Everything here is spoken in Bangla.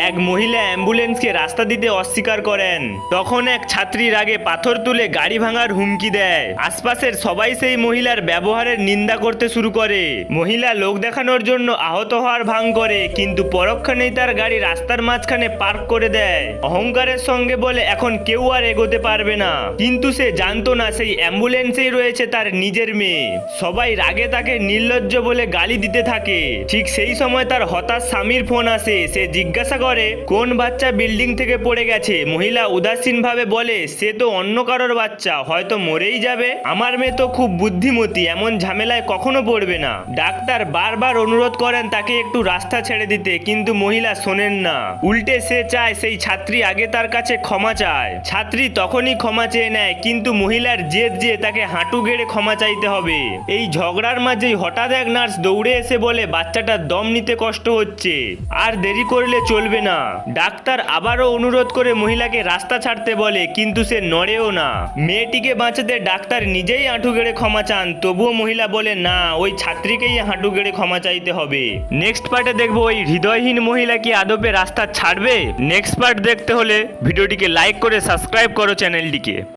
এক মহিলা অ্যাম্বুলেন্সকে রাস্তা দিতে অস্বীকার করেন। তখন এক ছাত্রী রাগে পাথর তুলে গাড়ি ভাঙার হুমকি দেয়। আশপাশের সবাই সেই মহিলার ব্যবহারের নিন্দা করতে শুরু করে। মহিলা লোক দেখানোর জন্য আহত হওয়ার ভান করে, কিন্তু পরক্ষণেই তার গাড়ি রাস্তার মাঝখানে পার্ক করে দেয়। অহংকারের সঙ্গে বলে এখন কেউ আর এগোতে পারবে না, কিন্তু সে জানতো না সেই অ্যাম্বুলেন্সেই রয়েছে তার নিজের মেয়ে। সবাই রাগে তাকে নির্লজ্জ বলে গালি দিতে থাকে। ঠিক সেই সময় তার হতাশ স্বামীর ফোন আসে। সে জিজ্ঞাসা করে কোন বাচ্চা বিল্ডিং থেকে পড়ে গেছে। মহিলা উদাসীন ভাবে বলে সে তো অন্য কারোর বাচ্চা, হয়তো মরেই যাবে। আমার মেয়ে তো খুব বুদ্ধিমতী, এমন ঝামেলায় কখনো পড়বে না। ডাক্তার বারবার অনুরোধ করেন তাকে একটু রাস্তা ছেড়ে দিতে, কিন্তু মহিলা শোনেন না। উল্টে সে চায় সেই ছাত্রী আগে তার কাছে ক্ষমা চায়। ছাত্রী তখনই ক্ষমা চেয়ে নেয়, কিন্তু মহিলার জেদ যে তাকে হাঁটু গেড়ে ক্ষমা চাইতে হবে। এই ঝগড়ার মাঝেই হঠাৎ এক নার্স দৌড়ে এসে বলে বাচ্চাটার দম নিতে কষ্ট হচ্ছে, আর দেরি করলে চলবে না। ডাক্তার আবারও অনুরোধ করে মহিলাকে রাস্তা ছাড়তে বলে, কিন্তু সে নড়েও না। মেয়েটিকে বাঁচাতে ডাক্তার নিজেই হাঁটু গেড়ে ক্ষমা চান, তবুও মহিলা বলে না, ওই ছাত্রীকেই হাঁটু গেড়ে ক্ষমা চাইতে হবে। নেক্সট পার্টে দেখবো ওই হৃদয়হীন মহিলা কি আদপে রাস্তা ছাড়বে। নেক্সট পার্ট দেখতে হলে ভিডিওটিকে লাইক করে সাবস্ক্রাইব করো চ্যানেলটিকে।